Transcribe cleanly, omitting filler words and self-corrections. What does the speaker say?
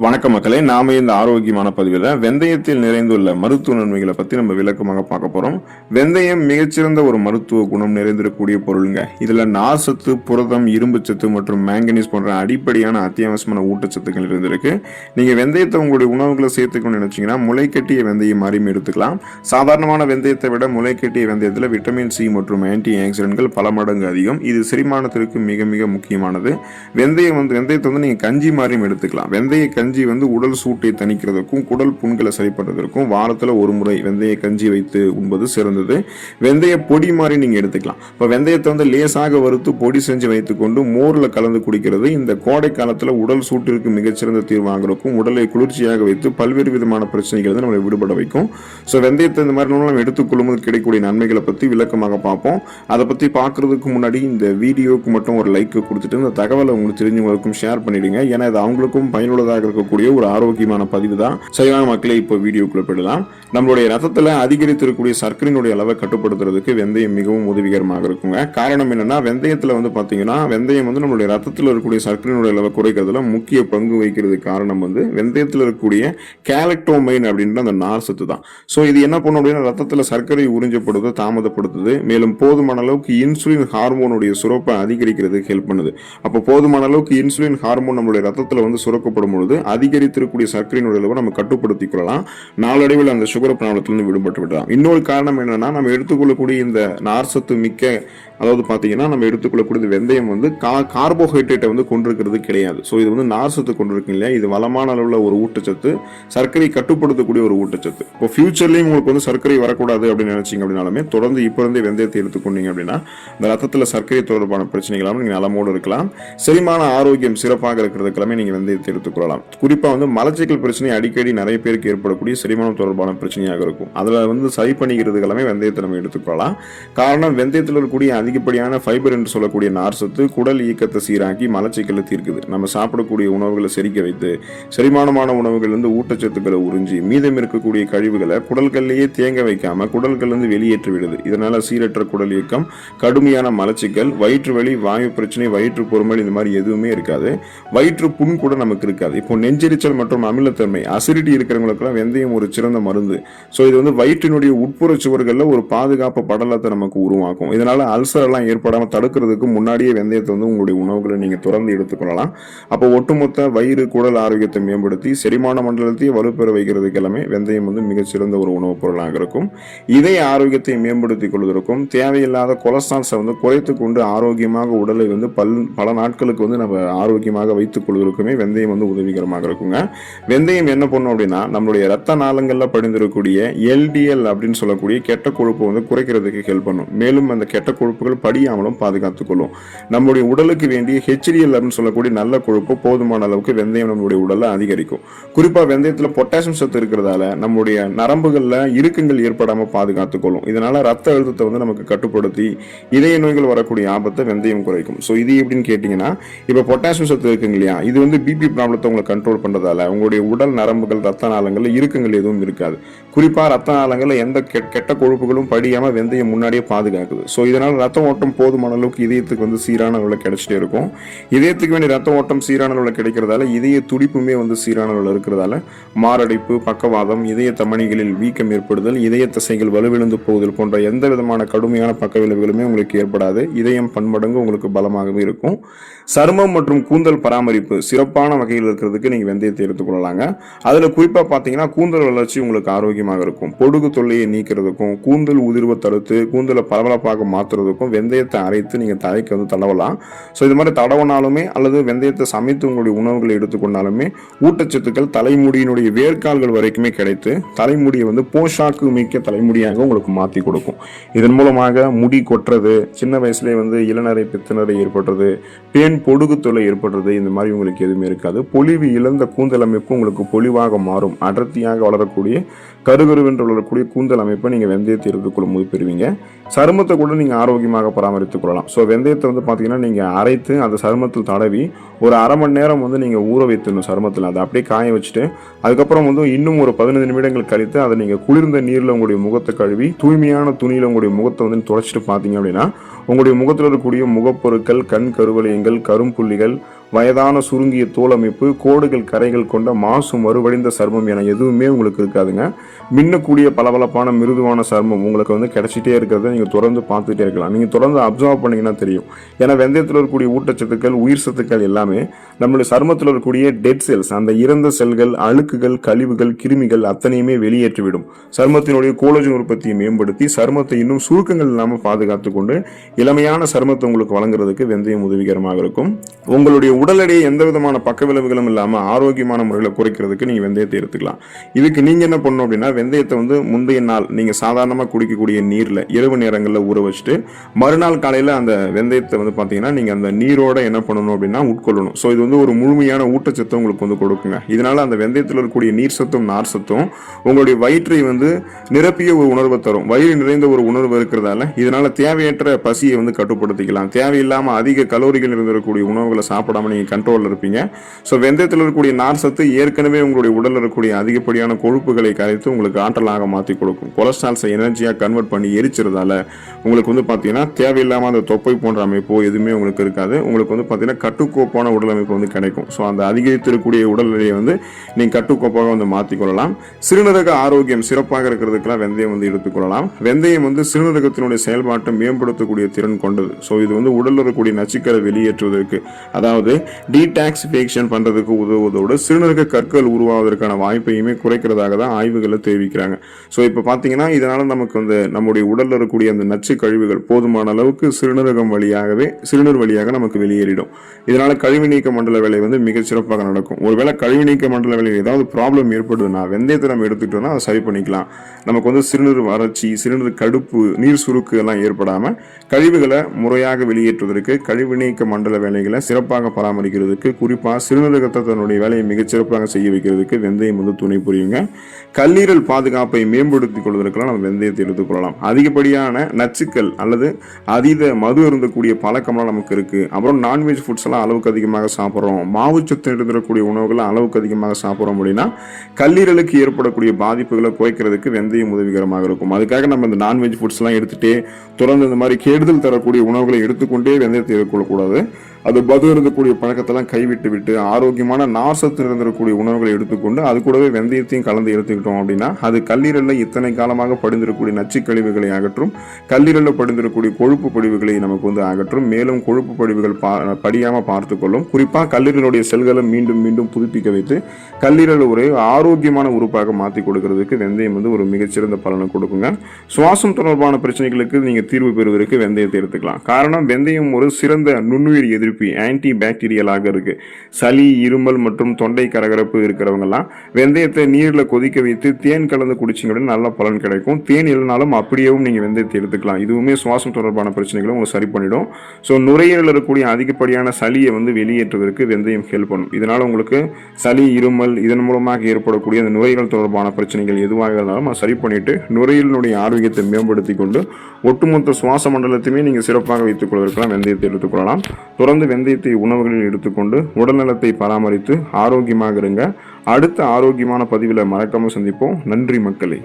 வணக்க மக்களே, நாம இந்த ஆரோக்கியமான பதிவில் வெந்தயத்தில் நிறைந்துள்ள மருத்துவ நன்மைகளை பத்தி நம்ம விளக்கமாக பார்க்க போறோம். வெந்தயம் மிகச்சிறந்த ஒரு மருத்துவ குணம் நிறைந்திருக்கக்கூடிய பொருளுங்க. இதுல நார்சத்து, புரதம், இரும்புச்சத்து மற்றும் மேங்கனீஸ் போன்ற அடிப்படையான அத்தியாவசியமான ஊட்டச்சத்துக்கள் இருந்திருக்கு. நீங்க வெந்தயத்தை உங்களுடைய உணவுகளை சேர்த்துக்கணும்னு நினைச்சீங்கன்னா முளைக்கட்டிய வெந்தயம் மாதிரி எடுத்துக்கலாம். சாதாரணமான வெந்தயத்தை விட முளைக்கட்டிய வெந்தயத்தில் விட்டமின் சி மற்றும் ஆன்டி ஆக்சிடென்ட்கள் பல மடங்கு அதிகம். இது செரிமானத்திற்கு மிக மிக முக்கியமானது. வெந்தயத்தை நீங்க கஞ்சி மாதிரியும் எடுத்துக்கலாம். வெந்தய கஞ்சி உடல் சூட்டை தணிக்கிறதுக்கும் குடல் புண்களை சரி பண்றதற்கும் வாரத்துல ஒரு முறை வெந்தய கஞ்சி வைத்து உண்பது சிறந்தது. வெந்தய பொடி மாதிரி நீங்க எடுத்துக்கலாம். இப்ப வெந்தயத்தை லேசாக வறுத்து பொடி செஞ்சு வைத்துக்கொண்டு மோர்ல கலந்து குடிக்கிறது இந்த கோடை காலத்துல உடல் சூட்டிற்கு மிகச்சிறந்த தீர்வாக இருக்கும். உடலை குளிர்ச்சியாக வைத்து பல்வேறு விதமான பிரச்சனைகள் நம்மளை விடுபட வைக்கும். ஸோ வெந்தயத்தை இந்த மாதிரி நம்ம எடுத்துக்கொள்ளும் போது கிடைக்கக்கூடிய நன்மைகளை பத்தி விளக்கமாக பார்ப்போம். அதை பத்தி பார்க்கறதுக்கு முன்னாடி இந்த வீடியோக்கு மட்டும் ஒரு லைக் கொடுத்துட்டு இந்த தகவலை உங்களுக்கு தெரிஞ்சவங்களுக்கும் ஷேர் பண்ணிடுங்க. ஏன்னா இது அவங்களுக்கும் பயனுள்ளதாக இருக்கக்கூடிய ஒரு ஆரோக்கியமான பதிவு தான். சரியான மக்களே, இப்போ வீடியோக்குள்ள போயிடலாம். நம்மளுடைய ரத்தத்துல அதிகரித்திருக்கக்கூடிய சர்க்கரையினுடைய அளவை கட்டுப்படுத்துறதுக்கு வெந்தயம் மிகவும் உதவிகரமாக இருக்குங்க. காரணம் என்னன்னா, வெந்தயத்துல பாத்தீங்கன்னா வெந்தயம் நம்மளுடைய ரத்தத்தில் இருக்கக்கூடிய சர்க்கரையினுடைய அளவை குறைக்கிறதுல முக்கிய பங்கு வகிக்கிறது. காரணம் வெந்தயத்தில் இருக்கக்கூடிய கேலக்டோமைன் அப்படின்ற அந்த நார் சத்து தான். ஸோ இது என்ன பண்ணும் அப்படின்னா, ரத்தத்தில் சர்க்கரை உறிஞ்சப்படுவதை தாமதப்படுத்துது. மேலும் போதுமான அளவுக்கு இன்சுலின் ஹார்மோனுடைய சுரப்பை அதிகரிக்கிறதுக்கு ஹெல்ப் பண்ணுது. அப்போ போதுமான அளவுக்கு இன்சுலின் ஹார்மோன் நம்மளுடைய ரத்தத்தில் சுரக்கப்படும் பொழுது அதிகரித்திருக்கக்கூடிய சர்க்கரையினுடைய அளவை நம்ம கட்டுப்படுத்திக் கொள்ளலாம். நாளடைவில் அந்த சுகர் ப்ராப்ளத்திலிருந்து விடுபட்டு விடலாம். இன்னொரு காரணம் என்னன்னா, நம்ம எடுத்துக்கொள்ளக்கூடிய இந்த நார்சத்து மிக்க, அதாவது பாத்தீங்கன்னா நம்ம எடுத்துக்கொள்ளக்கூடிய வெந்தயம் கார்போஹைட்ரேட்டை கொண்டிருக்கிறது கிடையாது. ஸோ இது நார்சத்து கொண்டிருக்கு இல்லையா, இது வளமான அளவுல ஒரு ஊட்டச்சத்து, சர்க்கரை கட்டுப்படுத்தக்கூடிய ஒரு ஊட்டச்சத்து. இப்போ ஃபியூச்சர்லயும் உங்களுக்கு சர்க்கரை வரக்கூடாது அப்படின்னு நினைச்சீங்க அப்படின்னாலுமே தொடர்ந்து இப்ப இருந்தே வெந்தயத்தை எடுத்துக்கொண்டீங்க அப்படின்னா இந்த ரத்தத்துல சர்க்கரை தொடர்பான பிரச்சனைகளாலும் நீங்க நலமோடு இருக்கலாம். செரிமான ஆரோக்கியம் சிறப்பாக இருக்கிறதுக்கெல்லாமே நீங்க வெந்தயத்தை எடுத்துக்கொள்ளலாம். குறிப்பா மலச்சிக்கல் பிரச்சனை அடிக்கடி நிறைய பேருக்கு ஏற்படக்கூடிய செரிமானம் தொடர்பான பிரச்சனையாக இருக்கும். அதுல சரி பண்ணிக்கிறதுக்கு எல்லாமே வெந்தயத்தை நம்ம எடுத்துக்கொள்ளலாம். காரணம், வெந்தயத்தில் இருக்கக்கூடிய அதிகப்படியான ஃபைபர் என்று சொல்லக்கூடிய நார்சத்து குடல் இயக்கத்தை சீராக்கி மலச்சிக்கலை தீர்க்குது. நம்ம சாப்பிடக்கூடிய உணவுகளை செரிக்க வைத்து செரிமானமான உணவுகள் ஊட்டச்சத்துக்களை உறிஞ்சி மீதம் இருக்கக்கூடிய கழிவுகளை குடல்கள்லேயே தேங்க வைக்காம குடல்கள் வெளியேற்றி விடுது. இதனால சீரற்ற குடல் இயக்கம், கடுமையான மலச்சிக்கல், வயிற்று வலி, வாயு பிரச்சனை, வயிற்று பொறுமல் இந்த மாதிரி எதுவுமே இருக்காது. வயிற்று புண் கூட நமக்கு இருக்காது. இப்போ நெஞ்செரிச்சல் மற்றும் அமிலத்தன்மை, அசிடிட்டி இருக்கிறவங்களுக்குலாம் வெந்தயம் ஒரு சிறந்த மருந்து. ஸோ இது வயிற்றினுடைய உட்புற சுவர்களில் ஒரு பாதுகாப்பு படலத்தை நமக்கு உருவாக்கும். இதனால அல்சர் எல்லாம் ஏற்படாமல் தடுக்கிறதுக்கு முன்னாடியே வெந்தயத்தை உங்களுடைய உணவுகளை நீங்க தொடர்ந்து எடுத்துக்கொள்ளலாம். அப்போ ஒட்டுமொத்த வயிறு குடல் ஆரோக்கியத்தை மேம்படுத்தி செரிமான மண்டலத்தையே வலுப்பெற வைக்கிறதுக்கு எல்லாமே வெந்தயம் மிகச்சிறந்த ஒரு உணவுப் பொருளாக இருக்கும். இதய ஆரோக்கியத்தை மேம்படுத்திக் கொள்வதற்கும் தேவையில்லாத கொலஸ்ட்ரால்ஸை குறைத்து கொண்டு ஆரோக்கியமாக உடலை பல நாட்களுக்கு நம்ம ஆரோக்கியமாக வைத்துக் கொள்வதற்குமே வெந்தயம் உதவிகரமாக இருக்குங்க. வெந்தயம் என்ன பண்ணும் அப்படின்னா, நம்மளுடைய ரத்த நாளங்கள்ல படிந்திருக்கக்கூடிய எல்டிஎல் அப்படின்னு சொல்லக்கூடிய கெட்ட கொழுப்பு குறைக்கிறதுக்கு ஹெல்ப் பண்ணும். மேலும் அந்த கெட்ட கொழுப்புகள் படியாமலும் பாதுகாத்துக் கொள்ளும். நம்முடைய உடலுக்கு வேண்டிய HDL அப்படின்னு சொல்லக்கூடிய நல்ல கொழுப்பு போதுமான அளவுக்கு வெந்தயம் நம்மளுடைய உடல்ல அதிகரிக்கும். குறிப்பா வெந்தயத்துல பொட்டாசியம் சத்து இருக்கிறதால நம்முடைய நரம்புகள்ல இறுக்கங்கள் ஏற்படாம பாதுகாத்துக் கொள்ளும். இதனால ரத்த அழுத்தத்தை நமக்கு கட்டுப்படுத்தி இதய நோய்கள் வரக்கூடிய ஆபத்தை வெந்தயம் குறைக்கும். ஸோ இது எப்படின்னு கேட்டீங்கன்னா, இப்ப பொட்டாசியம் சத்து இருக்குங்க இல்லையா, இது பிபி ப்ராப்ளத்தை உங்களை கண்ட்ரோல் பண்றதால உங்களுடைய உடல் நரம்புகள், ரத்த நாளங்கள்ல இறுக்கங்கள் எதுவும் இருக்காது. குறிப்பா ரத்த நாளங்கள்ல எந்த கெட்ட கொழுப்புகளும் படியாம வெந்தயம் முன்னாடியே பாதுகாக்குது. ஸோ இதனால ரத்த ஓட்டம் போதுமான அளவுக்கு இதயத்துக்கு சீரான அளவில் கிடைச்சிட்டே இருக்கும். இதயத்துக்கு வேண்டிய ரத்த ஓட்டம் சீரான அளவில் கிடைக்கிறதால இதய துடிப்புமே சீரான அளவில் இருக்கிறதால மாரடைப்பு, பக்கவாதம், இதய தமனிகளில் வீக்கம் ஏற்படுதல், இதய தசைகள் வலுவிழந்து போகுதல் போன்ற எந்த விதமான கடுமையான பக்க விளைவுகளுமே உங்களுக்கு ஏற்படாது. இதயம் பன்மடங்கு உங்களுக்கு பலமாகவே இருக்கும். சருமம் மற்றும் கூந்தல் பராமரிப்பு சிறப்பான வகையில் இருக்கிறதுக்கு நீங்க வெந்தயத்தை எடுத்துக்கொள்ளலாங்க. அதுல குறிப்பா பாத்தீங்கன்னா கூந்தல் வளர்ச்சி உங்களுக்கு ஆரோக்கியமாக இருக்கும். பொடுகு தொல்லையை நீக்கிறதுக்கும் கூந்தல் உதிர்வை தடுத்து கூந்தலை பளபளப்பாக மாற்றுறதுக்கும் வெந்தயத்தை அரைத்து நீங்க தலைக்கு தடவலாம். ஸோ இது மாதிரி தடவனாலுமே அல்லது வெந்தயத்தை சமைத்து உங்களுடைய உணவுகளை எடுத்துக்கொண்டாலுமே ஊட்டச்சத்துக்கள் தலைமுடியினுடைய வேர்க்கால்கள் வரைக்குமே கிடைத்து தலைமுடியை போஷாக்கு மிக்க தலைமுடியாக உங்களுக்கு மாற்றி கொடுக்கும். இதன் மூலமாக முடி கொட்டுறது, சின்ன வயசுலேயே இளநரை பித்தநரை ஏற்படுறது, பேன் பொடுகு தொல்லை ஏற்படுறது, இந்த மாதிரி உங்களுக்கு எதுவுமே இருக்காது. பொலிவு இழந்த கூந்தல் அமைப்பு உங்களுக்கு பொலிவாக மாறும். அடர்த்தியாக வளரக்கூடிய கருகருவென்று வளரக்கூடிய கூந்தல் அமைப்பை நீங்க வெந்தயத்தை எடுத்துக்கொள்ளும் போது பெறுவீங்க. சருமத்தை கூட நீங்க ஆரோக்கியமாக பராமரித்துக் கொள்ளலாம். ஸோ வெந்தயத்தை பாத்தீங்கன்னா நீங்க அரைத்து அந்த சருமத்தில் தடவி ஒரு அரை மணி நேரம் நீங்க ஊற வைத்துணும். சருமத்தில் அதை அப்படியே காய வச்சுட்டு அதுக்கப்புறம் இன்னும் ஒரு 15 நிமிடங்கள் கழித்து அதை நீங்க குளிர்ந்த நீர்ல உங்களுடைய முகத்தை கழுவி தூய்மையான துணியில உங்களுடைய முகத்தை துடைச்சிட்டு பாத்தீங்க அப்படின்னா உங்களுடைய முகத்தில் இருக்கக்கூடிய முகப்பொருட்கள், கண் கருவளையங்கள், கரும்புள்ளிகள், வயதான சுருங்கிய தோல் அமைப்பு, கோடுகள் கரைகள் கொண்ட மாசு மறுவடிந்த சர்மம் என எதுவுமே உங்களுக்கு இருக்காதுங்க. மின்னக்கூடிய பளபளப்பான மிருதுவான சர்மம் உங்களுக்கு வந்து கிடைச்சிட்டே இருக்கிறத நீங்கள் தொடர்ந்து பார்த்துட்டே இருக்கலாம். நீங்கள் தொடர்ந்து அப்சர்வ் பண்ணீங்கன்னா தெரியும். ஏன்னா வெந்தயத்தில் இருக்கக்கூடிய ஊட்டச்சத்துக்கள், உயிர் சத்துக்கள் எல்லாமே நம்மளுடைய சருமத்தில் இருக்கக்கூடிய டெட் செல்ஸ், அந்த இறந்த செல்கள், அழுக்குகள், கழிவுகள், கிருமிகள் அத்தனையுமே வெளியேற்றிவிடும். சருமத்தினுடைய கோலஜன் உற்பத்தியை மேம்படுத்தி சருமத்தை இன்னும் சுருக்கங்கள் இல்லாமல் பாதுகாத்து கொண்டு இளமையான சருமத்தை உங்களுக்கு வழங்குறதுக்கு வெந்தயம் உதவிகரமாக இருக்கும். உங்களுடைய உடல் எடையை எந்த விதமான பக்க விளைவுகளும் இல்லாமல் ஆரோக்கியமான முறையில் குறைக்கிறதுக்கு நீங்கள் வெந்தயத்தை எடுத்துக்கலாம். இதுக்கு நீங்கள் என்ன பண்ணணும் அப்படின்னா, வெந்தயத்தை வந்து முந்தைய நாள் நீங்கள் சாதாரணமாக குடிக்கக்கூடிய நீரில் இரவு நேரங்களில் ஊற வச்சுட்டு மறுநாள் காலையில் அந்த வெந்தயத்தை வந்து பார்த்தீங்கன்னா நீங்கள் அந்த நீரோட என்ன பண்ணணும் அப்படின்னா உட்கொள்ளணும். ஸோ இது வந்து ஒரு முழுமையான ஊட்டச்சத்தை உங்களுக்கு வந்து கொடுக்குங்க. இதனால அந்த வெந்தயத்தில் இருக்கக்கூடிய நீர் சத்தும் நார் சத்தும் உங்களுடைய வயிற்றை வந்து நிரப்பிய ஒரு உணர்வை தரும். வயிறு நிறைந்த ஒரு உணர்வு இருக்கிறதால இதனால தேவையற்ற பசியை வந்து கட்டுப்படுத்திக்கலாம். தேவையில்லாமல் அதிக கலோரிகள் இருந்திருக்கக்கூடிய உணவுகளை சாப்பிடாம நீங்கள் கண்ட்ரோலில் இருப்பீங்க. ஸோ வெந்தயத்தில் இருக்கக்கூடிய நார் சத்து ஏற்கனவே உங்களுடைய உடலில் இருக்கக்கூடிய அதிகப்படியான கொழுப்புகளை கரைத்து உங்களுக்கு ஆற்றலாக மாற்றி கொடுக்கும். கொலஸ்ட்ரால்ஸை எனர்ஜியாக கன்வெர்ட் பண்ணி எரிச்சிருந்தால உங்களுக்கு வந்து பார்த்தீங்கன்னா தேவையில்லாமல் அந்த தொப்பை போன்ற அமைப்போ எதுவுமே உங்களுக்கு இருக்காது. உங்களுக்கு வந்து பார்த்தீங்கன்னா கட்டுக்கோப்பான உடல் அமைப்பு வந்து கிடைக்கும். ஸோ அந்த அதிகரித்திருக்கக்கூடிய உடல் நிலையை வந்து நீங்கள் கட்டுக்கோப்பாக வந்து மாற்றிக்கொள்ளலாம். சிறுநீரக ஆரோக்கியம் சிறப்பாக இருக்கிறதுக்கெல்லாம் வெந்தயம் வந்து எடுத்துக்கொள்ளலாம். வெந்தயம் வந்து சிறுநீரகத்தினுடைய செயல்பாட்டை மேம்படுத்தக்கூடிய திறன் கொண்டது. ஸோ இது வந்து உடலில் இருக்கக்கூடிய நச்சுக்களை வெளியேற்றுவதற்கு, அதாவது டீடாக்சிஃபிகேஷன் பண்ணுறதுக்கு உதவுவதோடு சிறுநீரக கற்கள் உருவாவதற்கான வாய்ப்பையுமே குறைக்கிறதாக தான் ஆய்வுகளை தெரிவிக்கிறாங்க. ஸோ இப்போ பார்த்தீங்கன்னா இதனால நமக்கு வந்து நம்முடைய உடலில் இருக்கக்கூடிய அந்த நச்சு கழிவுகள் போதுமான அளவுக்கு சிறுநீரகம் வழியாகவே சிறுநீர் வழியாக நமக்கு வெளியேறிடும். இதனால கழிவு நீக்க மண்டல வேலை வந்து மிகச் சிறப்பாக நடக்கும். ஒருவேளை கழிவு நீக்க மண்டல வேலையில் ஏதாவது ப்ராப்ளம் ஏற்படுதுன்னா வெந்தயத்தை நம்ம எடுத்துக்கிட்டோம்னா அதை சரி பண்ணிக்கலாம். நமக்கு வந்து சிறுநீர் வறட்சி, சிறுநீர் கடுப்பு, நீர் சுருக்கு எல்லாம் ஏற்படாமல் கழிவுகளை முறையாக வெளியேற்றுவதற்கு, கழிவு நீக்க மண்டல வேலைகளை சிறப்பாக பராமரிக்கிறதுக்கு, குறிப்பாக சிறுநீரகத்தை தன்னுடைய வேலையை மிகச்சிறப்பாக செய்ய வைக்கிறதுக்கு வெந்தயம் வந்து துணை புரியுங்க. கல்லீரல் பாதுகாப்பை மேம்படுத்திக் கொள்வதற்கெல்லாம் நம்ம வெந்தயத்தை எடுத்துக்கொள்ளலாம். அதிகப்படியான நச்சுக்கள் அல்லது அதீத மது இருந்தக்கூடிய பழக்கம்லாம் நமக்கு இருக்கு. அப்புறம் நான்வெஜ் ஃபுட்ஸ் எல்லாம் அளவுக்கு அதிகமாக சாப்பிட்றோம், மாவுச்சத்து இருந்திருக்கக்கூடிய உணவுகளை அளவுக்கு அதிகமாக சாப்பிட்றோம் அப்படின்னா கல்லீரலுக்கு ஏற்படக்கூடிய பாதிப்புகளை குறைக்கிறதுக்கு வெந்தயம் உதவிகரமாக இருக்கும். அதுக்காக நம்ம இந்த நான்வெஜ் ஃபுட்ஸ் எல்லாம் எடுத்துட்டே தொடர்ந்து இந்த மாதிரி கெடுதல் தரக்கூடிய உணவுகளை எடுத்துக்கொண்டே வெந்தயத்தை எடுத்துக்கொள்ளக்கூடாது. அது மது இருந்தக்கூடிய பழக்கத்தெல்லாம் கைவிட்டு விட்டு ஆரோக்கியமான நார் சத்து இருந்திருக்கக்கூடிய உணவுகளை எடுத்துக்கொண்டு அது கூடவே வெந்தயத்தையும் கலந்து எடுத்துக்கிட்டோம் அப்படின்னா அது கல்லீரலில் இத்தனை காலமாக படிந்திருக்கக்கூடிய நச்சு கழிவுகளை அகற்றும். கல்லீரலில் படிந்திருக்கக்கூடிய கொழுப்பு படிவுகளை நமக்கு வந்து அகற்றும். மேலும் கொழுப்பு படிவுகள் படியாமல் பார்த்து கொள்ளும். குறிப்பாக கல்லீரலுடைய செல்களை மீண்டும் மீண்டும் புதுப்பிக்க வைத்து கல்லீரல் ஒரு ஆரோக்கியமான உறுப்பாக மாற்றி கொடுக்கறதுக்கு வெந்தயம் வந்து ஒரு மிகச்சிறந்த பலனை கொடுக்குங்க. சுவாசம் தொடர்பான பிரச்சனைகளுக்கு நீங்கள் தீர்வு பெறுவதற்கு வெந்தயத்தை எடுத்துக்கலாம். காரணம் வெந்தயம் ஒரு சிறந்த நுண்ணுயிர் எதிர்ப்பு, ஆன்டி பாக்டீரியலாக இருக்கு. சளி, இருமல் மற்றும் தொண்டை கரகரப்பு இருக்கிறவங்கலாம் வெந்தயத்தை நீரில் கொதிக்க வைத்து தேன் கலந்து குடிச்சிங்கன்னா நல்ல பலன் கிடைக்கும். தேன் இல்லைனாலும் அப்படியேவும் நீங்கள் வெந்தயத்தை எடுத்துக்கலாம். இதுவுமே சுவாசம் தொடர்பான பிரச்சனைகளை உங்களுக்கு சரி பண்ணிடும். ஸோ நுரையீரலில் இருக்கக்கூடிய அதிகப்படியான சளியை வந்து வெளியேற்றுவதற்கு வெந்தயம் ஹெல்ப் பண்ணும். இதனால் உங்களுக்கு சளி, இருமல் இதன் மூலமாக ஏற்படக்கூடிய அந்த நுரையீரல் தொடர்பான பிரச்சனைகள் எதுவாக இருந்தாலும் அதை சரி பண்ணிட்டு நுரையீரலுடைய ஆரோக்கியத்தை மேம்படுத்தி கொண்டு ஒட்டுமொத்த சுவாச மண்டலத்தையுமே நீங்கள் சிறப்பாக வைத்துக் கொள்வதற்கெல்லாம் வெந்தயத்தை எடுத்துக்கொள்ளலாம். தொடர்ந்து வெந்தயத்தை உணவுகளில் எடுத்துக்கொண்டு உடல்நலத்தை பராமரித்து ஆரோக்கியமாக இருங்க. அடுத்த ஆரோக்கியமான பதிவில் மறக்காமல் சந்திப்போம். நன்றி மக்களே.